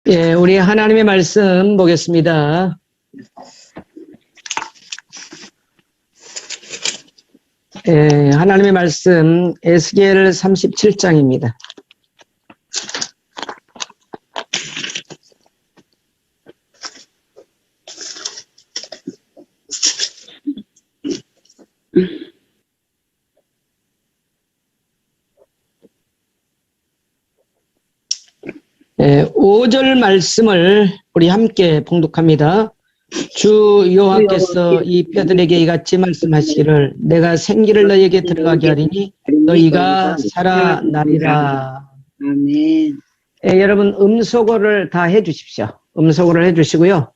예, 우리 하나님의 말씀 보겠습니다. 예, 하나님의 말씀 에스겔 37장입니다. 예, 5절 말씀을 우리 함께 봉독합니다. 주 여호와께서 이 뼈들에게 이같이 말씀하시기를 내가 생기를 너희에게 들어가게 하리니 너희가 살아나리라. 아멘. 예, 여러분 음소거를 다 해주십시오. 음소거를 해주시고요.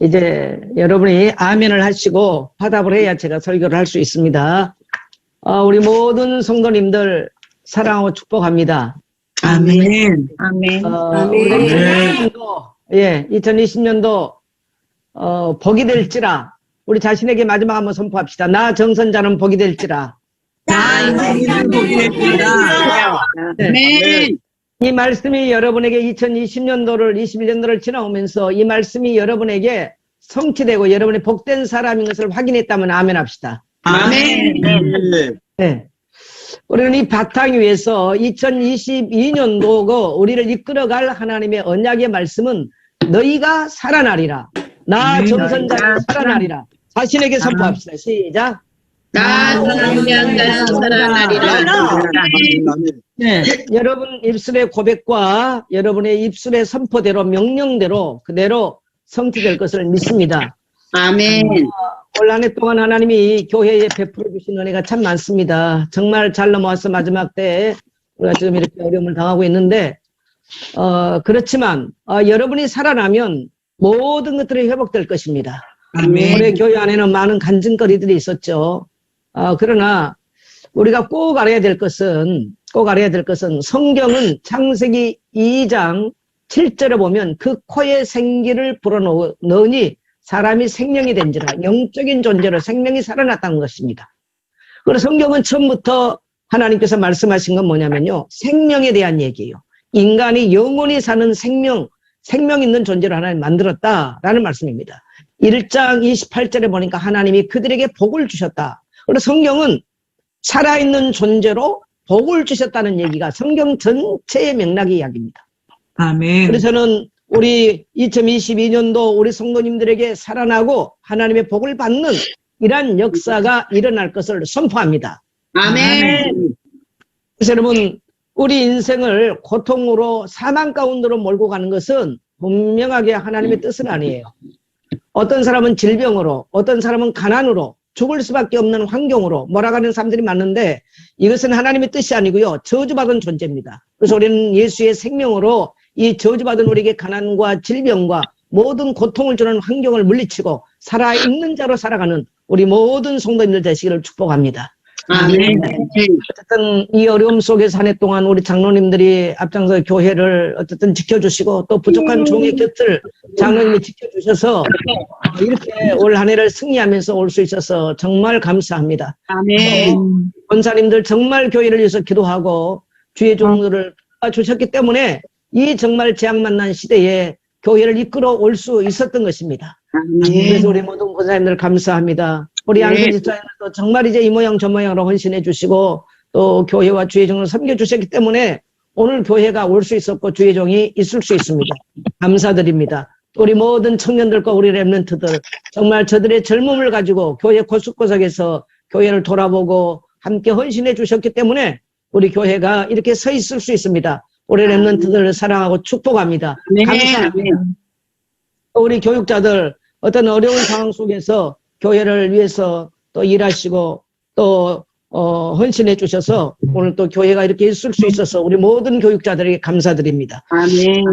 이제 여러분이 아멘을 하시고 화답을 해야 제가 설교를 할 수 있습니다. 우리 모든 성도님들 사랑하고 축복합니다. 아멘. 아멘. 우리가 2020년도, 예, 2020년도, 복이 될지라, 우리 자신에게 마지막 한번 선포합시다. 나 정선자는 복이 될지라. 나는 복이 될지라. 아멘. 이 말씀이 여러분에게 2020년도를, 21년도를 지나오면서 이 말씀이 여러분에게 성취되고 여러분이 복된 사람인 것을 확인했다면 아멘 합시다. 아멘. 네. 우리는 이 바탕 위에서 2022년도고 우리를 이끌어갈 하나님의 언약의 말씀은 너희가 살아나리라. 나 정선자는 살아나리라. 자신에게 선포합시다. 시작. 나 정선자는 살아나리라. 네, 여러분 입술의 고백과 여러분의 입술의 선포대로 명령대로 그대로 성취될 것을 믿습니다. 아멘. 올 한 해 동안 하나님이 교회에 베풀어 주신 은혜가 참 많습니다. 정말 잘 넘어와서 마지막 때에 우리가 지금 이렇게 어려움을 당하고 있는데 그렇지만 여러분이 살아나면 모든 것들이 회복될 것입니다. 아멘. 올해 교회 안에는 많은 간증거리들이 있었죠. 그러나 우리가 꼭 알아야 될 것은 성경은 창세기 2장 7절에 보면 그 코에 생기를 불어넣으니 사람이 생명이 된지라 영적인 존재로 생명이 살아났다는 것입니다. 그래서 성경은 처음부터 하나님께서 말씀하신 건 뭐냐면요. 생명에 대한 얘기예요. 인간이 영원히 사는 생명 있는 존재로 하나님 만들었다라는 말씀입니다. 1장 28절에 보니까 하나님이 그들에게 복을 주셨다. 그래서 성경은 살아있는 존재로 복을 주셨다는 얘기가 성경 전체의 맥락의 이야기입니다. 아멘. 그래서 저는 우리 2022년도 우리 성도님들에게 살아나고 하나님의 복을 받는 이러한 역사가 일어날 것을 선포합니다. 아멘. 그래서 여러분 우리 인생을 고통으로 사망 가운데로 몰고 가는 것은 분명하게 하나님의 뜻은 아니에요. 어떤 사람은 질병으로, 어떤 사람은 가난으로, 죽을 수밖에 없는 환경으로 몰아가는 사람들이 많은데 이것은 하나님의 뜻이 아니고요. 저주받은 존재입니다. 그래서 우리는 예수의 생명으로 이 저주받은 우리에게 가난과 질병과 모든 고통을 주는 환경을 물리치고 살아있는 자로 살아가는 우리 모든 성도님들 되시기를 축복합니다. 아멘. 어쨌든 이 어려움 속에서 한 해 동안 우리 장로님들이 앞장서 교회를 어쨌든 지켜주시고 또 부족한 종의 곁을 장로님이 지켜주셔서 이렇게 올 한 해를 승리하면서 올 수 있어서 정말 감사합니다. 아멘. 권사님들 정말 교회를 위해서 기도하고 주의 종들을 주셨기 때문에 이 정말 재앙 만난 시대에 교회를 이끌어 올 수 있었던 것입니다. 그래서 우리 모든 권사님들 감사합니다. 우리 양교 집사님들도 정말 이제 이 모양 저 모양으로 헌신해 주시고 또 교회와 주의 종을 섬겨 주셨기 때문에 오늘 교회가 올 수 있었고 주의 종이 있을 수 있습니다. 감사드립니다. 우리 모든 청년들과 우리 랩런트들 정말 저들의 젊음을 가지고 교회 곳곳에서 교회를 돌아보고 함께 헌신해 주셨기 때문에 우리 교회가 이렇게 서 있을 수 있습니다. 우리 랩런트들을 사랑하고 축복합니다. 감사합니다. 우리 교육자들 어떤 어려운 상황 속에서 교회를 위해서 또 일하시고 또 헌신해 주셔서 오늘 또 교회가 이렇게 있을 수 있어서 우리 모든 교육자들에게 감사드립니다. 아멘.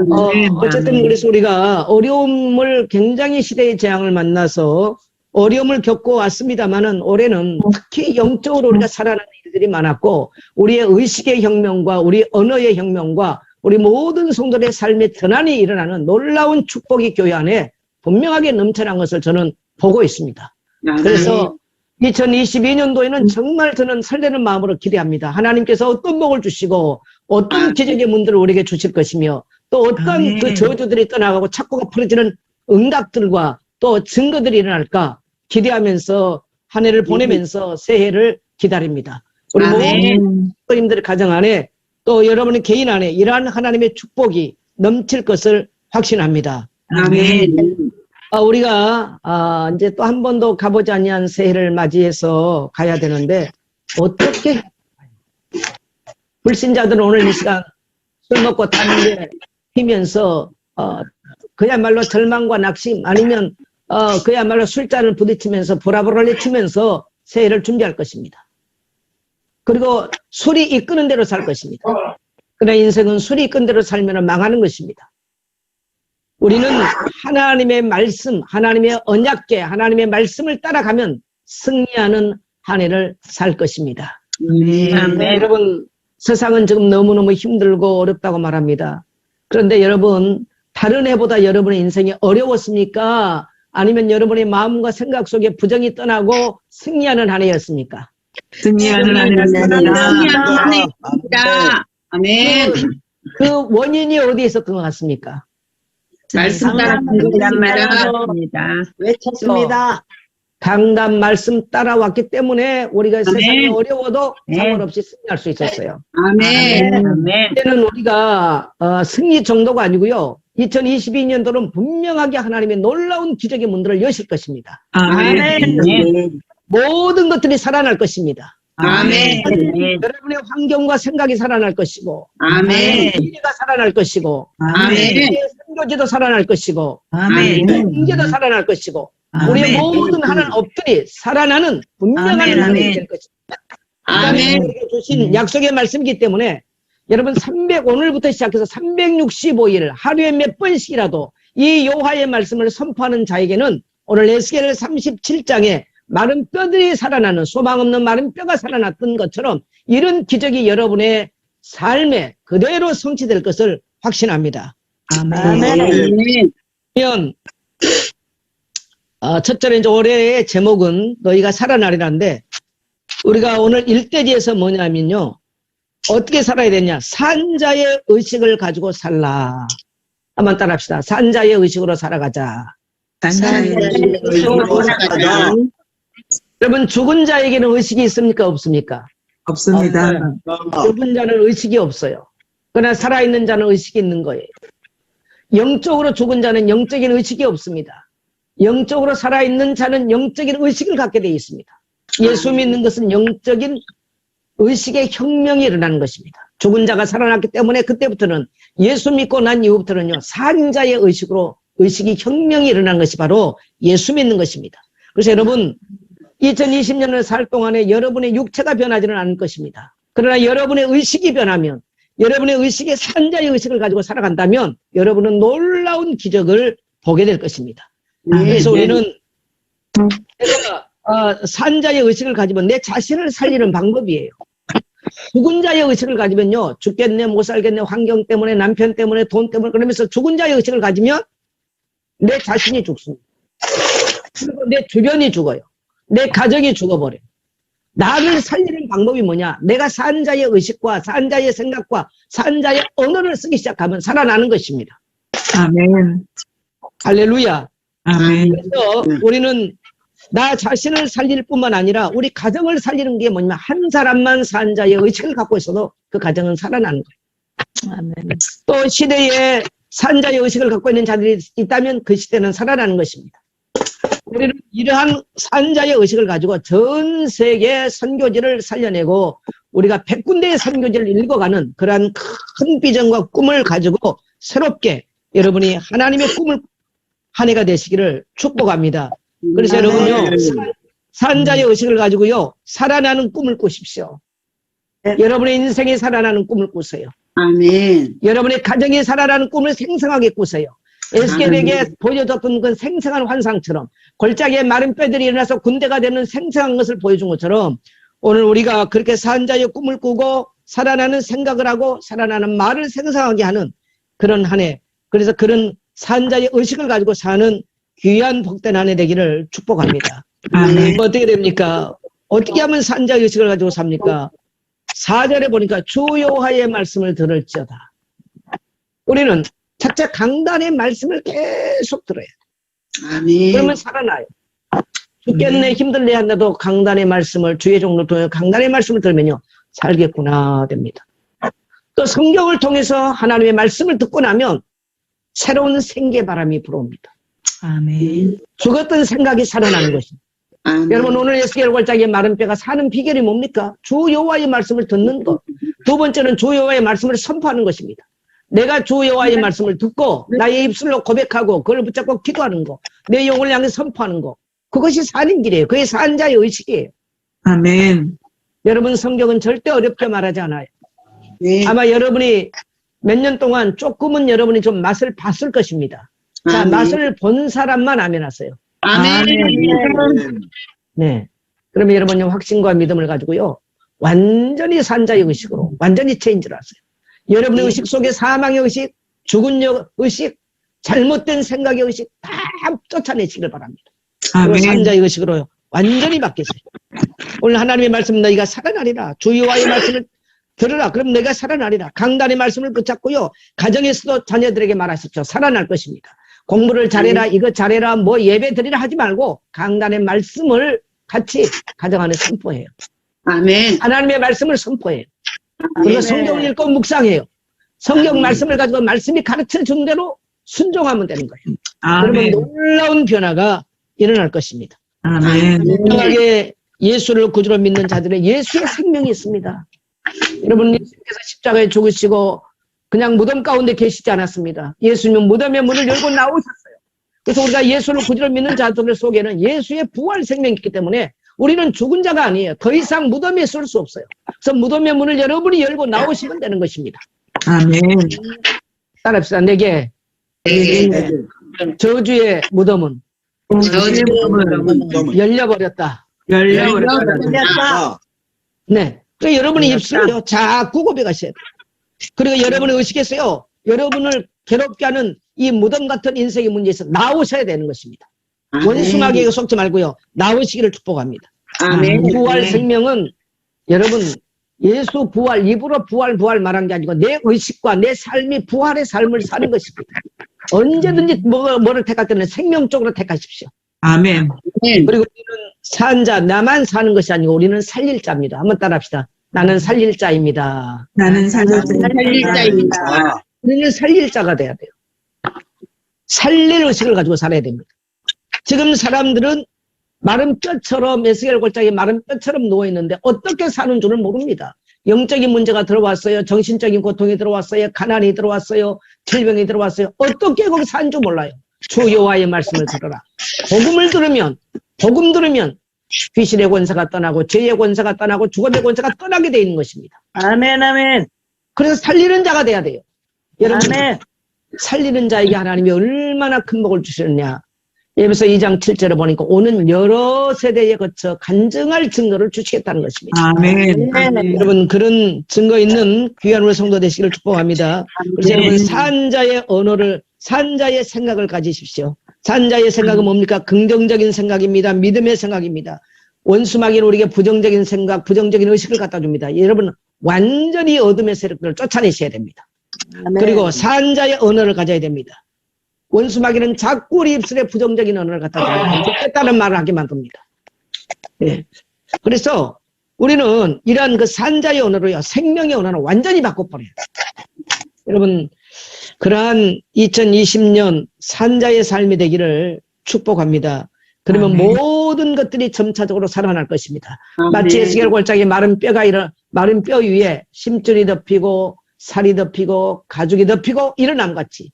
어쨌든 그래서 우리가 어려움을 굉장히 시대의 재앙을 만나서 어려움을 겪고 왔습니다만은 올해는 특히 영적으로 우리가 살아나는 일들이 많았고 우리의 의식의 혁명과 우리 언어의 혁명과 우리 모든 성도들의 삶의 전환이 일어나는 놀라운 축복이 교회 안에 분명하게 넘쳐난 것을 저는 보고 있습니다. 그래서 2022년도에는 정말 저는 설레는 마음으로 기대합니다. 하나님께서 어떤 복을 주시고 어떤 기적의 문들을 우리에게 주실 것이며 또 어떤 아멘. 그 저주들이 떠나가고 착고가 풀어지는 응답들과 또 증거들이 일어날까 기대하면서 한 해를 보내면서 새해를 기다립니다. 우리 모든 아멘. 님들의 가정 안에 또 여러분의 개인 안에 이러한 하나님의 축복이 넘칠 것을 확신합니다. 아멘. 우리가 이제 또 한 번도 가보지 아니한 새해를 맞이해서 가야 되는데 어떻게 불신자들은 오늘 이 시간 술 먹고 담배 피면서 그야말로 절망과 낙심 아니면 그야말로 술잔을 부딪히면서 보라보라 외치면서 새해를 준비할 것입니다. 그리고 술이 이끄는 대로 살 것입니다. 그러나 인생은 술이 이끄는 대로 살면 망하는 것입니다. 우리는 하나님의 말씀, 하나님의 언약궤, 하나님의 말씀을 따라가면 승리하는 한 해를 살 것입니다. 아멘. 여러분, 세상은 지금 너무너무 힘들고 어렵다고 말합니다. 그런데 여러분, 다른 해보다 여러분의 인생이 어려웠습니까? 아니면 여러분의 마음과 생각 속에 부정이 떠나고 승리하는 한 해였습니까? 승리하는 하나님입니다. 아멘. 그 원인이 어디에 있었던 것 같습니까? 말씀 따라 이란 말을 하셨습니다. 외쳤습니다. 강단 말씀 따라왔기 때문에 우리가 세상이 어려워도 네. 상관없이 승리할 수 있었어요. 아멘. 아멘. 이제는 우리가 승리 정도가 아니고요. 2022년도는 분명하게 하나님의 놀라운 기적의 문들을 여실 것입니다. 아멘. 모든 것들이 살아날 것입니다. 아멘. 여러분의 환경과 생각이 살아날 것이고 아멘. 미래가 살아날 것이고 아멘. 우리의 선교지도 살아날 것이고 아멘. 경제도 살아날 것이고 우리의 모든 하는 업들이 살아나는 분명한 아멘. 하나님이 될 것입니다. 아멘. 우리에게 주신 약속의 말씀이기 때문에 여러분 오늘부터 시작해서 365일 하루에 몇 번씩이라도 이 여호와의 말씀을 선포하는 자에게는 오늘 에스겔 37장에 마른 뼈들이 살아나는 소망 없는 마른 뼈가 살아났던 것처럼 이런 기적이 여러분의 삶에 그대로 성취될 것을 확신합니다. 아멘. 그러면 첫째로 이제 올해의 제목은 너희가 살아나리라는데 우리가 오늘 일대지에서 뭐냐면요. 어떻게 살아야 되냐. 산자의 의식을 가지고 살라. 한번 따라합시다. 산자의 의식으로 살아가자. 여러분 죽은 자에게는 의식이 있습니까? 없습니까? 없습니다. 죽은 자는 의식이 없어요. 그러나 살아있는 자는 의식이 있는 거예요. 영적으로 죽은 자는 영적인 의식이 없습니다. 영적으로 살아있는 자는 영적인 의식을 갖게 되어 있습니다. 예수 믿는 것은 영적인 의식의 혁명이 일어나는 것입니다. 죽은 자가 살아났기 때문에 그때부터는 예수 믿고 난 이후부터는요. 산자의 의식으로 의식이 혁명이 일어나는 것이 바로 예수 믿는 것입니다. 그래서 여러분 2020년을 살 동안에 여러분의 육체가 변하지는 않을 것입니다. 그러나 여러분의 의식이 변하면 여러분의 의식의 산자의 의식을 가지고 살아간다면 여러분은 놀라운 기적을 보게 될 것입니다. 그래서 우리는 내가 산자의 의식을 가지면 내 자신을 살리는 방법이에요. 죽은 자의 의식을 가지면요. 죽겠네 못 살겠네 환경 때문에 남편 때문에 돈 때문에 그러면서 죽은 자의 의식을 가지면 내 자신이 죽습니다. 그리고 내 주변이 죽어요. 내 가정이 죽어버려요. 나를 살리는 방법이 뭐냐? 내가 산자의 의식과 산자의 생각과 산자의 언어를 쓰기 시작하면 살아나는 것입니다. 아멘. 할렐루야. 아멘. 그래서 우리는 나 자신을 살릴 뿐만 아니라 우리 가정을 살리는 게 뭐냐면 한 사람만 산자의 의식을 갖고 있어도 그 가정은 살아나는 거예요. 아멘. 또 시대에 산자의 의식을 갖고 있는 자들이 있다면 그 시대는 살아나는 것입니다. 우리는 이러한 산자의 의식을 가지고 전 세계 선교지를 살려내고 우리가 100군데의 선교지를 읽어가는 그러한 큰 비전과 꿈을 가지고 새롭게 여러분이 하나님의 꿈을 한 해가 되시기를 축복합니다. 그래서 여러분요 산자의 의식을 가지고요 살아나는 꿈을 꾸십시오. 여러분의 인생이 살아나는 꿈을 꾸세요. 아멘. 여러분의 가정이 살아나는 꿈을 생생하게 꾸세요. 에스겔에게 보여줬던 그 생생한 환상처럼 골짜기에 마른 뼈들이 일어나서 군대가 되는 생생한 것을 보여준 것처럼 오늘 우리가 그렇게 산자의 꿈을 꾸고 살아나는 생각을 하고 살아나는 말을 생생하게 하는 그런 한 해, 그래서 그런 산자의 의식을 가지고 사는 귀한 복된 한 해 되기를 축복합니다. 어떻게 됩니까? 어떻게 하면 산자의 의식을 가지고 삽니까? 4절에 보니까 주 여호와의 말씀을 들을지어다. 우리는 첫째, 강단의 말씀을 계속 들어야 돼. 아멘. 그러면 살아나요. 죽겠네, 힘들네 한데도 강단의 말씀을, 주의 종로 통해 강단의 말씀을 들으면요, 살겠구나 됩니다. 또 성경을 통해서 하나님의 말씀을 듣고 나면 새로운 생계바람이 불어옵니다. 아멘. 죽었던 생각이 살아나는 것입니다. 아멘. 여러분, 오늘 에스겔 골짜기의 마른 뼈가 사는 비결이 뭡니까? 주 여호와의 말씀을 듣는 것. 두 번째는 주 여호와의 말씀을 선포하는 것입니다. 내가 주 여호와의 말씀을 듣고 나의 입술로 고백하고 그걸 붙잡고 기도하는 것. 내 영혼을 향해 선포하는 것. 그것이 사는 길이에요. 그게 산 자의 의식이에요. 아멘. 여러분, 성경은 절대 어렵게 말하지 않아요. 네. 아마 여러분이 몇 년 동안 조금은 여러분이 좀 맛을 봤을 것입니다. 자, 아멘. 맛을 본 사람만 아멘 하세요. 아멘. 네. 그러면 여러분이 확신과 믿음을 가지고요, 완전히 산자의 의식으로, 완전히 체인지를 하세요. 여러분의 의식 속에 사망의 의식, 죽은 의식, 잘못된 생각의 의식 다 쫓아내시길 바랍니다. 그리고 아멘. 산자의 의식으로 완전히 바뀌세요. 오늘 하나님의 말씀 너희가 살아나리라. 주 여호와의 말씀을 들으라. 그럼 내가 살아나리라. 강단의 말씀을 붙잡고요, 가정에서도 자녀들에게 말하십시오. 살아날 것입니다. 공부를 잘해라, 이거 잘해라, 뭐 예배 드리라 하지 말고 강단의 말씀을 같이 가정 안에 선포해요. 아멘. 하나님의 말씀을 선포해요. 그리고 성경을 읽고 묵상해요. 성경 말씀을 가지고 말씀이 가르쳐 준 대로 순종하면 되는 거예요. 그러면 아멘. 놀라운 변화가 일어날 것입니다. 아멘. 분명하게 예수를 구주로 믿는 자들의 예수의 생명이 있습니다. 여러분, 예수님께서 십자가에 죽으시고 그냥 무덤 가운데 계시지 않았습니다. 예수님은 무덤의 문을 열고 나오셨어요. 그래서 우리가 예수를 구주로 믿는 자들 속에는 예수의 부활 생명이 있기 때문에 우리는 죽은 자가 아니에요. 더 이상 무덤에 있을 수 없어요. 그래서 무덤의 문을 여러분이 열고 나오시면 되는 것입니다. 아멘. 따라합시다. 내게 저주의 무덤은 열려버렸다. 열려버렸다. 네. 그러니까 여러분의 입술을요, 자꾸 고백하셔야 돼요. 그리고 여러분의 의식에서요, 여러분을 괴롭게 하는 이 무덤 같은 인생의 문제에서 나오셔야 되는 것입니다. 원숭아에게 속지 말고요, 나오시기를 축복합니다. 아멘. 부활 생명은 여러분, 예수 부활, 입으로 부활 말한 게 아니고 내 의식과 내 삶이 부활의 삶을 사는 것입니다. 언제든지 뭐를 택할 때는 생명적으로 택하십시오. 아멘. 그리고 우리는 산 자, 나만 사는 것이 아니고 우리는 살릴 자입니다. 한번 따라합시다. 나는 살릴 자입니다. 나는 살릴 자입니다. 우리는 살릴 자가 돼야 돼요. 살릴 의식을 가지고 살아야 됩니다. 지금 사람들은 마른 뼈처럼, 에스겔 골짜기 마른 뼈처럼 누워있는데 어떻게 사는 줄을 모릅니다. 영적인 문제가 들어왔어요. 정신적인 고통이 들어왔어요. 가난이 들어왔어요. 질병이 들어왔어요. 어떻게 거기 사는 줄 몰라요. 주 여호와의 말씀을 들어라. 복음 들으면 귀신의 권세가 떠나고 죄의 권세가 떠나고 죽음의 권세가 떠나게 되어 있는 것입니다. 아멘. 아멘. 그래서 살리는 자가 돼야 돼요. 여러분, 아멘. 살리는 자에게 하나님이 얼마나 큰 복을 주셨느냐. 예배서 2장 7절에 보니까 오는 여러 세대에 거쳐 간증할 증거를 주시겠다는 것입니다. 아멘. 여러분, 그런 증거 있는 귀한 우리 성도 되시기를 축복합니다. 그래서 여러분, 산자의 언어를, 산자의 생각을 가지십시오. 산자의 생각은 뭡니까? 긍정적인 생각입니다. 믿음의 생각입니다. 원수마귀는 우리에게 부정적인 생각, 부정적인 의식을 갖다 줍니다. 여러분, 완전히 어둠의 세력들을 쫓아내셔야 됩니다. 그리고 산자의 언어를 가져야 됩니다. 원수마귀는 자꾸 우리 입술에 부정적인 언어를 갖다 줍니다. 좋겠다는 말을 하게 만듭니다. 예. 그래서 우리는 이러한 그 산자의 언어로요, 생명의 언어를 완전히 바꿔버려요. 여러분, 그러한 2020년 산자의 삶이 되기를 축복합니다. 그러면 아멘. 모든 것들이 점차적으로 살아날 것입니다. 아멘. 마치 에스겔 골짜기 마른 뼈 위에 심줄이 덮이고 살이 덮이고 가죽이 덮이고 일어남 같이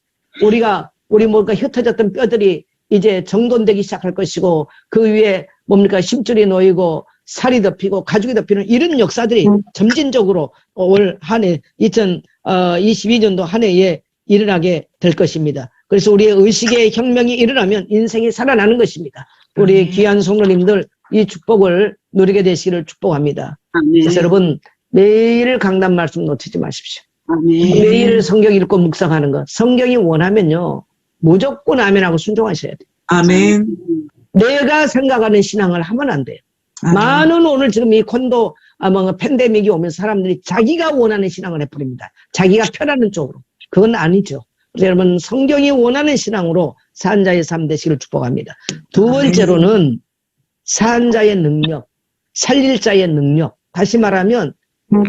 우리 뭔가 흩어졌던 뼈들이 이제 정돈되기 시작할 것이고 그 위에 뭡니까 심줄이 놓이고 살이 덮이고 가죽이 덮이는 이런 역사들이 점진적으로 올 한 해 2022년도 한 해에 일어나게 될 것입니다. 그래서 우리의 의식의 혁명이 일어나면 인생이 살아나는 것입니다. 우리 귀한 성도님들 이 축복을 누리게 되시기를 축복합니다. 아멘. 그래서 여러분 매일 강단 말씀 놓치지 마십시오. 아멘. 매일 성경 읽고 묵상하는 것. 성경이 원하면요 무조건 아멘하고 순종하셔야 돼요. 아멘. 내가 생각하는 신앙을 하면 안 돼요. 아멘. 많은 오늘 지금 이 팬데믹이 오면서 사람들이 자기가 원하는 신앙을 해버립니다. 자기가 편하는 쪽으로. 그건 아니죠. 그래서 여러분 성경이 원하는 신앙으로 산자의 삶 되시기를 축복합니다. 두 번째로는 산자의 능력, 살릴 자의 능력, 다시 말하면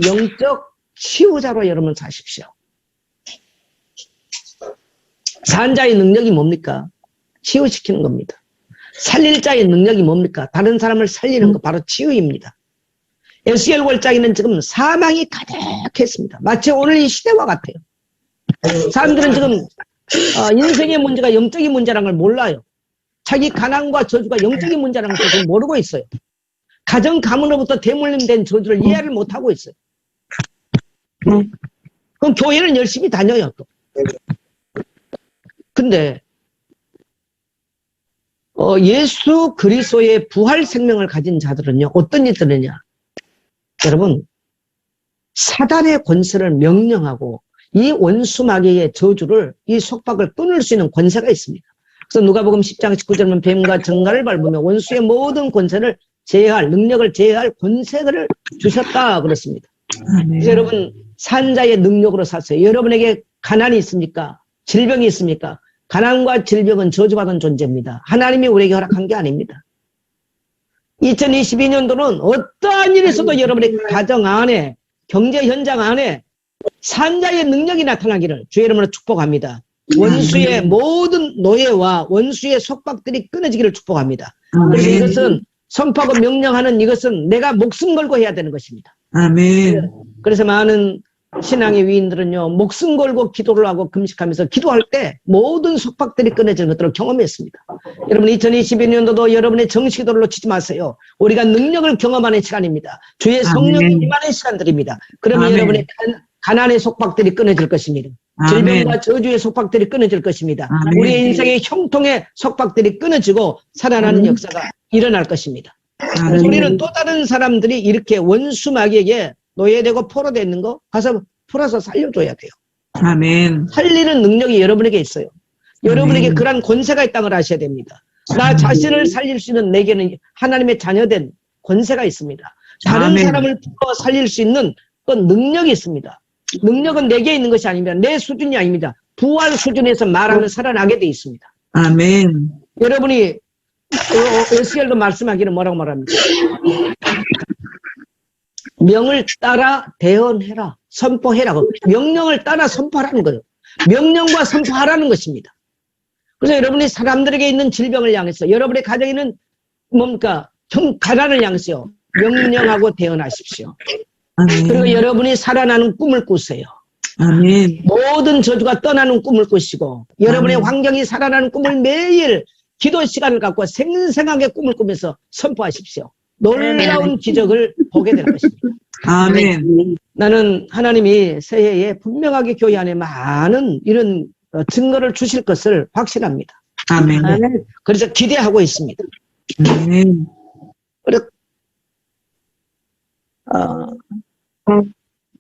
영적 치유자로 여러분 사십시오. 산자의 능력이 뭡니까? 치유시키는 겁니다. 살릴 자의 능력이 뭡니까? 다른 사람을 살리는 거 바로 치유입니다. 에스겔 골짜기는 지금 사망이 가득했습니다. 마치 오늘 이 시대와 같아요. 사람들은 지금 인생의 문제가 영적인 문제라는 걸 몰라요. 자기 가난과 저주가 영적인 문제라는 걸 지금 모르고 있어요. 가정 가문으로부터 대물림된 저주를 이해를 못하고 있어요. 그럼 교회는 열심히 다녀요 또. 근데 예수 그리스도의 부활 생명을 가진 자들은요 어떤 일이 들으냐, 여러분 사단의 권세를 명령하고 이 원수 마귀의 저주를, 이 속박을 끊을 수 있는 권세가 있습니다. 그래서 누가복음 10장 19절은 뱀과 정갈을 밟으며 원수의 모든 권세를 제어할, 능력을 제어할 권세를 주셨다 그렇습니다. 그래서 여러분 산자의 능력으로 사세요. 여러분에게 가난이 있습니까? 질병이 있습니까? 가난과 질병은 저주받은 존재입니다. 하나님이 우리에게 허락한 게 아닙니다. 2022년도는 어떠한 일이 있어도 여러분의 가정 안에, 경제 현장 안에 산자의 능력이 나타나기를 주의 이름으로 축복합니다. 원수의 모든 노예와 원수의 속박들이 끊어지기를 축복합니다. 그래서 이것은 선포하고 명령하는 이것은 내가 목숨 걸고 해야 되는 것입니다. 아멘. 그래서 많은 신앙의 위인들은요 목숨 걸고 기도를 하고 금식하면서 기도할 때 모든 속박들이 끊어지는 것들을 경험했습니다. 여러분 2022년도도 여러분의 정식 기도를 놓치지 마세요. 우리가 능력을 경험하는 시간입니다. 주의 성령이 임하는 시간들입니다. 그러면 아멘. 여러분의 가난의 속박들이 끊어질 것입니다. 아멘. 질병과 저주의 속박들이 끊어질 것입니다. 아멘. 우리의 인생의 형통의 속박들이 끊어지고 살아나는 역사가 일어날 것입니다. 아멘. 우리는 또 다른 사람들이 이렇게 원수 마귀에게 노예되고 포로되어 있는 거 가서 풀어서 살려줘야 돼요. 아멘. 살리는 능력이 여러분에게 있어요. 여러분에게 아멘. 그런 권세가 있다는 걸 아셔야 됩니다. 나 자신을 살릴 수 있는 내게는 하나님의 자녀된 권세가 있습니다. 다른 아멘. 사람을 풀어 살릴 수 있는 그런 능력이 있습니다. 능력은 내게 있는 것이 아닙니다. 내 수준이 아닙니다. 부활 수준에서 말하면 살아나게 돼 있습니다. 아멘. 여러분이 에스겔도 말씀하기를 뭐라고 말합니까? 명을 따라 대언해라, 선포해라. 명령을 따라 선포하라는 거예요. 명령과 선포하라는 것입니다. 그래서 여러분이 사람들에게 있는 질병을 향해서, 여러분의 가정에 있는 뭡니까? 가난을 향해서 명령하고 대언하십시오. 아멘. 그리고 여러분이 살아나는 꿈을 꾸세요. 아멘. 모든 저주가 떠나는 꿈을 꾸시고 여러분의 아멘. 환경이 살아나는 꿈을 매일 기도 시간을 갖고 생생하게 꿈을 꾸면서 선포하십시오. 놀라운 기적을 보게 될 것입니다. 아멘. 나는 하나님이 새해에 분명하게 교회 안에 많은 이런 증거를 주실 것을 확신합니다. 아멘. 그래서 기대하고 있습니다. 아멘.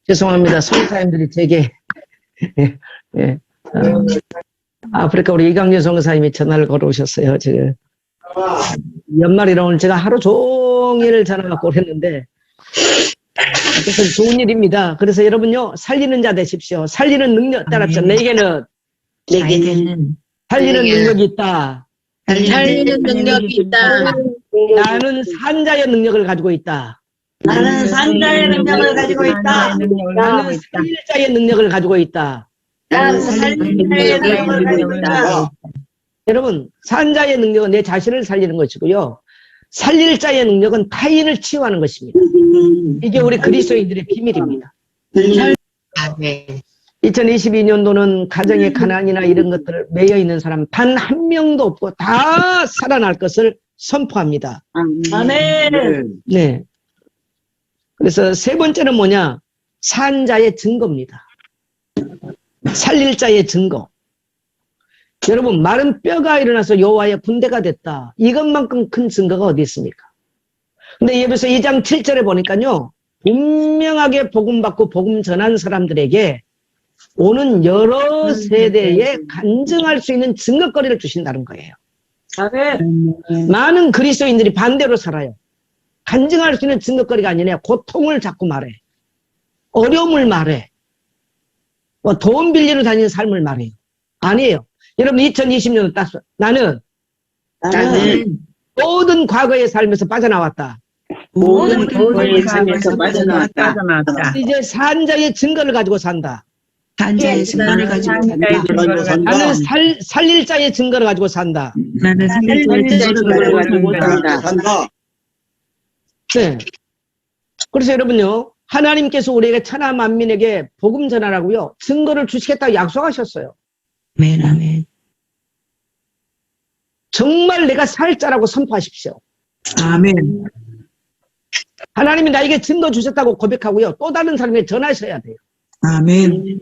죄송합니다. 선교사님들이 제게 아프리카 우리 이강렬 선교사님이 전화를 걸어오셨어요. 지금 연말이라 오늘 제가 하루 종일 전화 받고 했는데 어쨌든 좋은 일입니다. 그래서 여러분요 살리는 자 되십시오. 살리는 능력 따라서 내게는 살리는 능력이 있다. 살리는 능력이 있다. 나는 산자의 능력을 가지고 있다. 나는 산자의 능력을 가지고 있다. 나는 살릴자의 능력을 가지고 있다. 나는 살리는 능력을 가지고 있다. 여러분 산자의 능력은 내 자신을 살리는 것이고요. 살릴 자의 능력은 타인을 치유하는 것입니다. 이게 우리 그리스도인들의 비밀입니다. 2022년도는 가정의 가난이나 이런 것들을 매여 있는 사람 단 한 명도 없고 다 살아날 것을 선포합니다. 아멘. 네. 그래서 세 번째는 뭐냐? 산자의 증거입니다. 살릴 자의 증거. 여러분 마른 뼈가 일어나서 여호와의 군대가 됐다. 이것만큼 큰 증거가 어디 있습니까? 근데 예배서 2장 7절에 보니까요. 분명하게 복음 받고 복음 전한 사람들에게 오는 여러 세대에 간증할 수 있는 증거거리를 주신다는 거예요. 많은 그리스도인들이 반대로 살아요. 간증할 수 있는 증거거리가 아니라 고통을 자꾸 말해. 어려움을 말해. 돈 빌리러 다니는 삶을 말해요. 아니에요. 여러분 2020년 딱 나는 나는 모든 과거의 삶에서 빠져나왔다. 모든 교회의 삶에서 빠져나왔다. 이제 산자의 증거를 가지고 산다. 산자의 증거를 가지고 산다. 나는 살릴 자의 증거를 가지고 산다. 나는 살릴 자의 증거를 가지고 산다. 네. 그래서 여러분요, 하나님께서 우리에게 천하 만민에게 복음 전하라고요, 증거를 주시겠다고 약속하셨어요. 아멘, 아멘. 정말 내가 살 자라고 선포하십시오. 아멘. 하나님이 나에게 증거 주셨다고 고백하고요, 또 다른 사람에게 전하셔야 돼요. 아멘.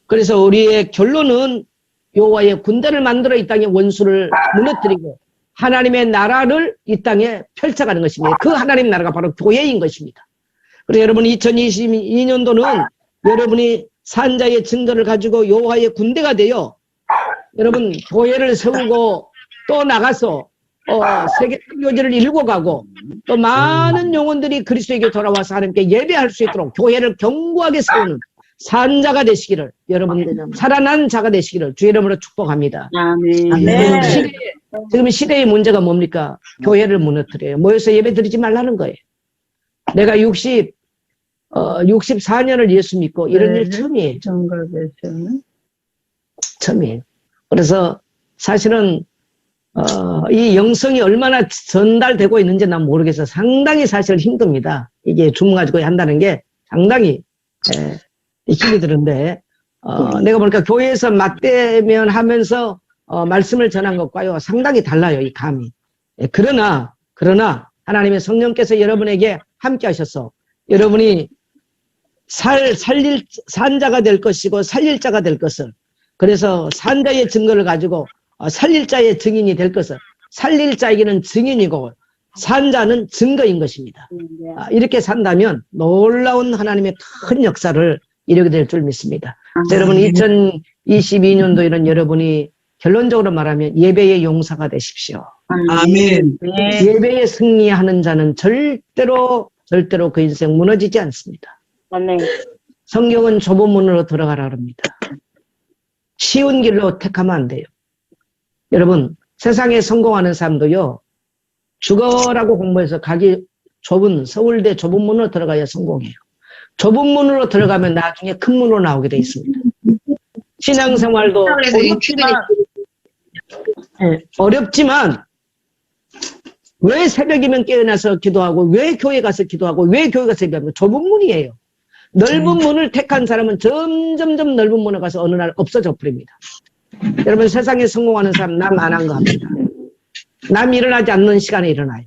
그래서 우리의 결론은 여호와의 군대를 만들어 이 땅의 원수를 무너뜨리고 하나님의 나라를 이 땅에 펼쳐가는 것입니다. 그 하나님 나라가 바로 교회인 것입니다. 그래서 여러분 2022년도는 여러분이 산자의 증거를 가지고 여호와의 군대가 되어 여러분 교회를 세우고 또 나가서 세계 교제를 일고 가고 또 많은 영혼들이 그리스도에게 돌아와서 하나님께 예배할 수 있도록 교회를 견고하게 세우는 산자가 되시기를, 여러분 살아난 자가 되시기를 주 이름으로 축복합니다. 아멘. 네. 지금 시대의 문제가 뭡니까? 교회를 무너뜨려요. 모여서 예배 드리지 말라는 거예요. 내가 64년을 예수 믿고 이런 일 처음이에요. 처음이에요. 그래서 사실은 이 영성이 얼마나 전달되고 있는지 난 모르겠어요. 상당히 사실 힘듭니다. 이게 줌 가지고 한다는 게 상당히 힘이 드는데 내가 보니까 교회에서 맞대면 하면서 말씀을 전한 것과요 상당히 달라요, 이 감이. 그러나 하나님의 성령께서 여러분에게 함께 하셔서 여러분이 살릴 산자가 될 것이고 살릴 자가 될 것을, 그래서 산자의 증거를 가지고 살릴 자의 증인이 될 것을, 살릴 자에게는 증인이고 산자는 증거인 것입니다. 이렇게 산다면 놀라운 하나님의 큰 역사를 이루게 될 줄 믿습니다. 여러분 2022년도에는 여러분이 결론적으로 말하면 예배의 용사가 되십시오. 아멘. 예배에 승리하는 자는 절대로 그 인생 무너지지 않습니다. 성경은 좁은 문으로 들어가라 합니다. 쉬운 길로 택하면 안 돼요. 여러분 세상에 성공하는 사람도요, 죽어라고 공부해서 가기 좁은 서울대 좁은 문으로 들어가야 성공해요. 좁은 문으로 들어가면 나중에 큰 문으로 나오게 돼 있습니다. 신앙생활도 어렵지만 왜 새벽이면 깨어나서 기도하고 왜 교회 가서 기도하고 왜 교회 가서 예배하면 좁은 문이에요. 넓은 문을 택한 사람은 점점점 넓은 문에 가서 어느 날 없어져 버립니다. 여러분 세상에 성공하는 사람 남 안 한 거 합니다. 남이 일어나지 않는 시간에 일어나요.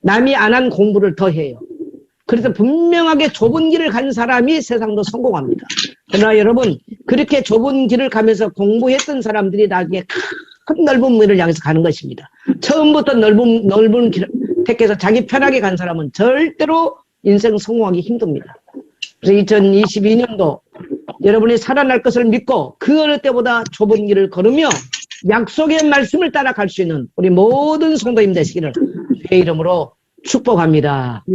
남이 안 한 공부를 더 해요. 그래서 분명하게 좁은 길을 간 사람이 세상도 성공합니다. 그러나 여러분 그렇게 좁은 길을 가면서 공부했던 사람들이 나중에 큰 넓은 문을 향해서 가는 것입니다. 처음부터 넓은 길을 택해서 자기 편하게 간 사람은 절대로 인생 성공하기 힘듭니다. 그래서 2022년도 여러분이 살아날 것을 믿고 그 어느 때보다 좁은 길을 걸으며 약속의 말씀을 따라갈 수 있는 우리 모든 성도님 되시기를 주의 이름으로 축복합니다.